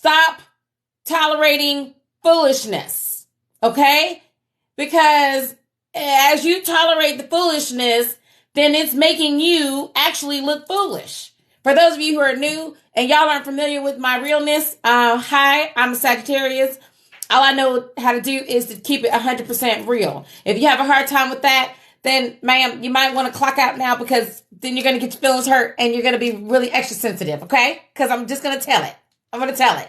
stop tolerating foolishness, okay? Because as you tolerate the foolishness, then it's making you actually look foolish. For those of you who are new and y'all aren't familiar with my realness, hi, I'm a Sagittarius. All I know how to do is to keep it 100% real. If you have a hard time with that, then ma'am, you might want to clock out now, because then you're going to get your feelings hurt and you're going to be really extra sensitive, okay? Because I'm just going to tell it. I'm going to tell it.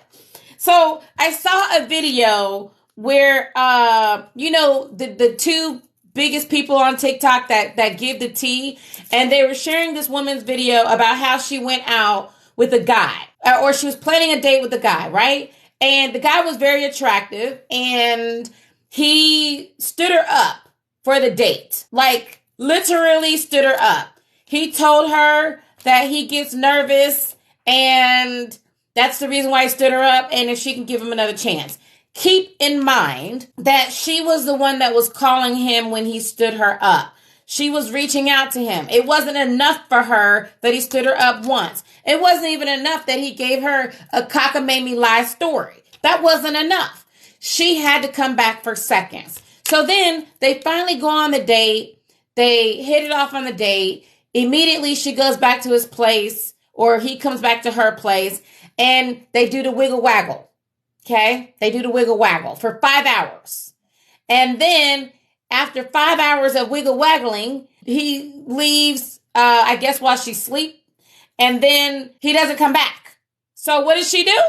So I saw a video where, the two biggest people on TikTok that give the tea, and they were sharing this woman's video about how she went out with a guy, or she was planning a date with a guy, right? And the guy was very attractive, and he stood her up for the date. Like, literally stood her up. He told her that he gets nervous, and that's the reason why he stood her up, and if she can give him another chance. Keep in mind that she was the one that was calling him when he stood her up. She was reaching out to him. It wasn't enough for her that he stood her up once. It wasn't even enough that he gave her a cockamamie-lie story. That wasn't enough. She had to come back for seconds. So then they finally go on the date. They hit it off on the date. Immediately she goes back to his place, or he comes back to her place, and they do the wiggle waggle. Okay? They do the wiggle waggle for 5 hours. And then after 5 hours of wiggle waggling, he leaves, I guess while she's asleep, and then he doesn't come back. So what does she do?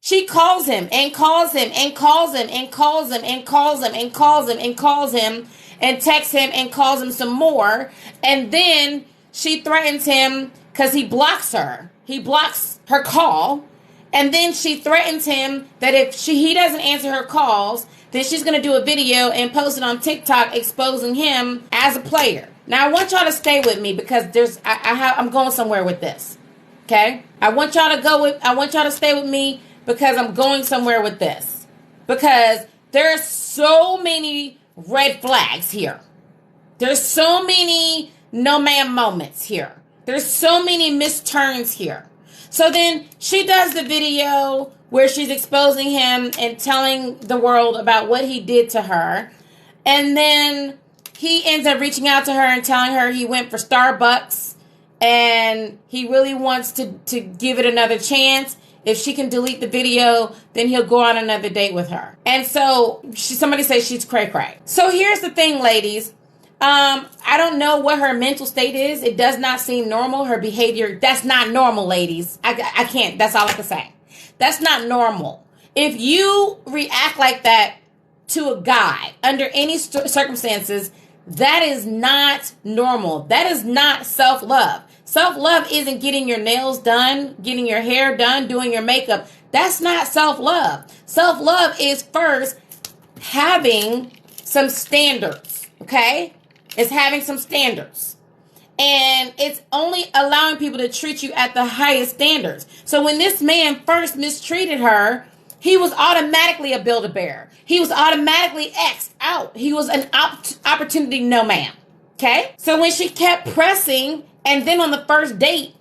She calls him and calls him and calls him and calls him and calls him and calls him and calls him and texts him and calls him some more. And then she threatens him because he blocks her. He blocks her call. And then she threatens him that if he doesn't answer her calls, then she's going to do a video and post it on TikTok exposing him as a player. Now, I want y'all to stay with me, because I'm going somewhere with this. Okay? I want y'all to stay with me, because I'm going somewhere with this. Because there's so many red flags here. There's so many no man moments here. There's so many misturns here. So then she does the video where she's exposing him and telling the world about what he did to her. And then he ends up reaching out to her and telling her he went for Starbucks and he really wants to give it another chance. If she can delete the video, then he'll go on another date with her. And so somebody says she's cray-cray. So here's the thing, ladies. I don't know what her mental state is. It does not seem normal. Her behavior, that's not normal, ladies. I can't. That's all I can say. That's not normal. If you react like that to a guy under any circumstances, that is not normal. That is not self-love. Self-love isn't getting your nails done, getting your hair done, doing your makeup. That's not self-love. Self-love is first having some standards, okay? It's having some standards. And it's only allowing people to treat you at the highest standards. So when this man first mistreated her, he was automatically a Build-A-Bear. He was automatically X'd out. He was an opportunity no man. Okay? So when she kept pressing, and then on the first date,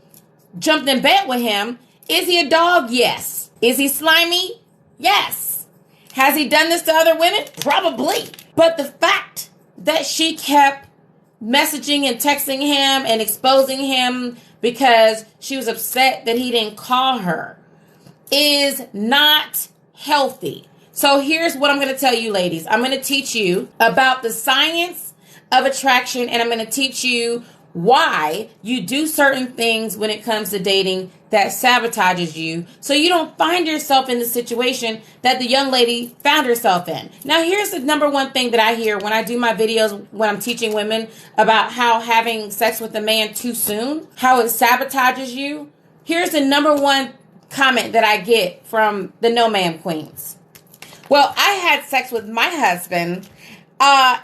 jumped in bed with him, is he a dog? Yes. Is he slimy? Yes. Has he done this to other women? Probably. But the fact that she kept messaging and texting him and exposing him because she was upset that he didn't call her is not healthy. So here's what I'm going to tell you, ladies. I'm going to teach you about the science of attraction, and I'm going to teach you why you do certain things when it comes to dating that sabotages you, so you don't find yourself in the situation that the young lady found herself in. Now, here's the number one thing that I hear when I do my videos, when I'm teaching women about how having sex with a man too soon, how it sabotages you. Here's the number one comment that I get from the no man queens. Well, I had sex with my husband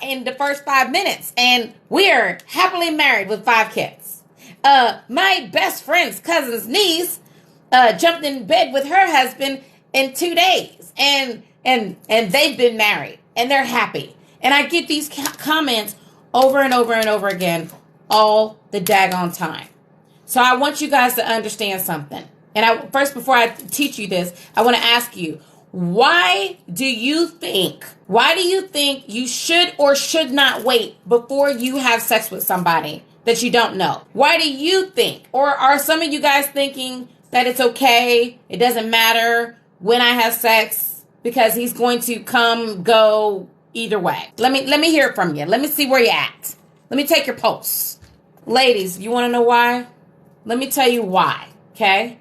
in the first 5 minutes, and we're happily married with 5 kids. My best friend's cousin's niece jumped in bed with her husband in 2 days, and they've been married, and they're happy. And I get these comments over and over and over again all the daggone time. So I want you guys to understand something. And before I teach you this, I want to ask you, why do you think you should or should not wait before you have sex with somebody that you don't know? Why do you think, or are some of you guys thinking that it's okay, it doesn't matter when I have sex because he's going to come, go either way? Let me hear it from you. Let me see where you're at. Let me take your pulse. Ladies, you want to know why? Let me tell you why, okay?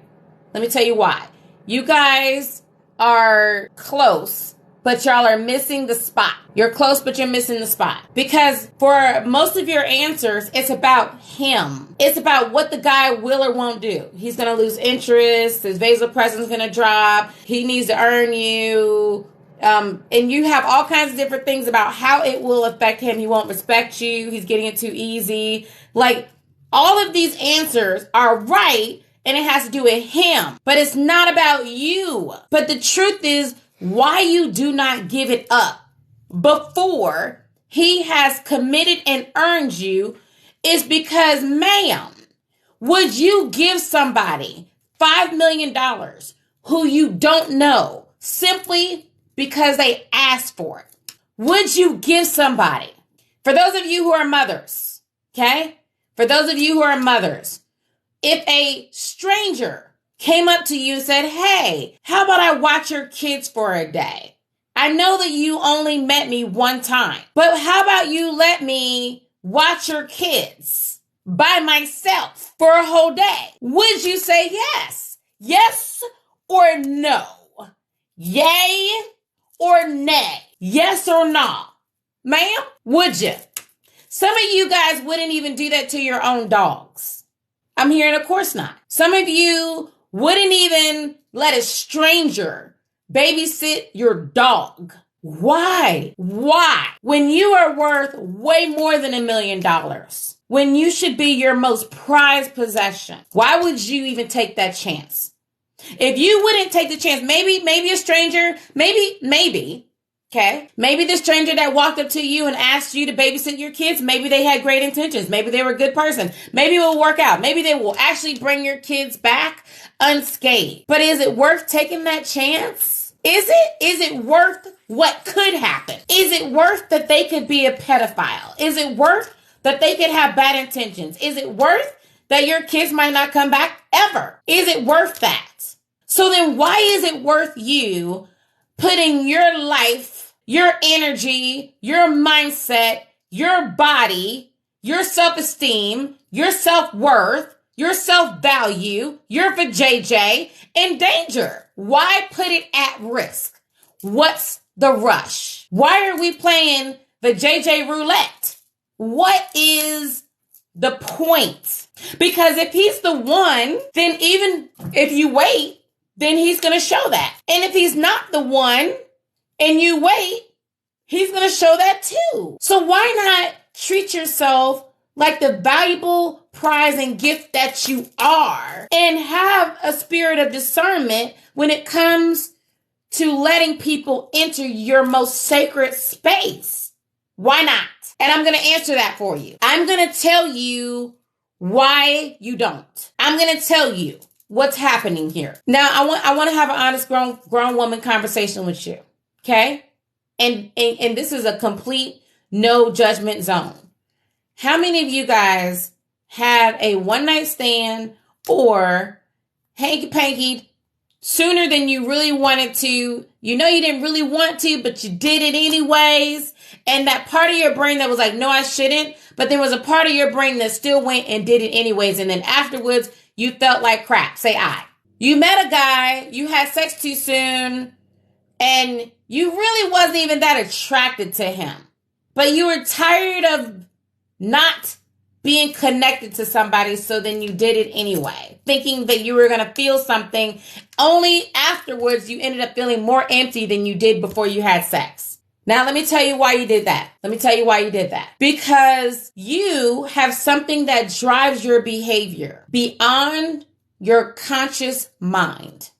Let me tell you why. You guys are close, but y'all are missing the spot. You're close, but you're missing the spot. Because for most of your answers, it's about him. It's about what the guy will or won't do. He's going to lose interest. His vasopressin's going to drop. He needs to earn you. And you have all kinds of different things about how it will affect him. He won't respect you. He's getting it too easy. Like, all of these answers are right, and it has to do with him. But it's not about you. But the truth is, why you do not give it up before he has committed and earned you is because, ma'am, would you give somebody $5 million who you don't know simply because they asked for it? Would you give somebody? For those of you who are mothers, okay? For those of you who are mothers, if a stranger came up to you and said, hey, how about I watch your kids for a day? I know that you only met me one time, but how about you let me watch your kids by myself for a whole day? Would you say yes? Yes or no? Yay or nay? Yes or no? Ma'am, would you? Some of you guys wouldn't even do that to your own dogs. I'm hearing, of course not. Some of you wouldn't even let a stranger babysit your dog. Why? Why? When you are worth way more than $1 million, when you should be your most prized possession, why would you even take that chance? If you wouldn't take the chance, maybe a stranger, maybe, okay? Maybe the stranger that walked up to you and asked you to babysit your kids, maybe they had great intentions. Maybe they were a good person. Maybe it will work out. Maybe they will actually bring your kids back unscathed. But is it worth taking that chance? Is it? Is it worth what could happen? Is it worth that they could be a pedophile? Is it worth that they could have bad intentions? Is it worth that your kids might not come back ever? Is it worth that? So then why is it worth you putting your life, your energy, your mindset, your body, your self-esteem, your self-worth, your self-value, your vajayjay in danger? Why put it at risk? What's the rush? Why are we playing the JJ roulette? What is the point? Because if he's the one, then even if you wait, then he's going to show that. And if he's not the one and you wait, he's going to show that too. So why not treat yourself like the valuable prize and gift that you are and have a spirit of discernment when it comes to letting people enter your most sacred space? Why not? And I'm going to answer that for you. I'm going to tell you why you don't. I'm going to tell you what's happening here. Now, I want to have an honest grown woman conversation with you, okay? And this is a complete no judgment zone. How many of you guys had a one-night stand or hanky-pankied sooner than you really wanted to? You know you didn't really want to, but you did it anyways. And that part of your brain that was like, no, I shouldn't. But there was a part of your brain that still went and did it anyways. And then afterwards, you felt like crap. Say I. You met a guy, you had sex too soon, and you really wasn't even that attracted to him. But you were tired of not being connected to somebody, so then you did it anyway, thinking that you were going to feel something. Only afterwards, you ended up feeling more empty than you did before you had sex. Now, let me tell you why you did that. Because you have something that drives your behavior beyond your conscious mind.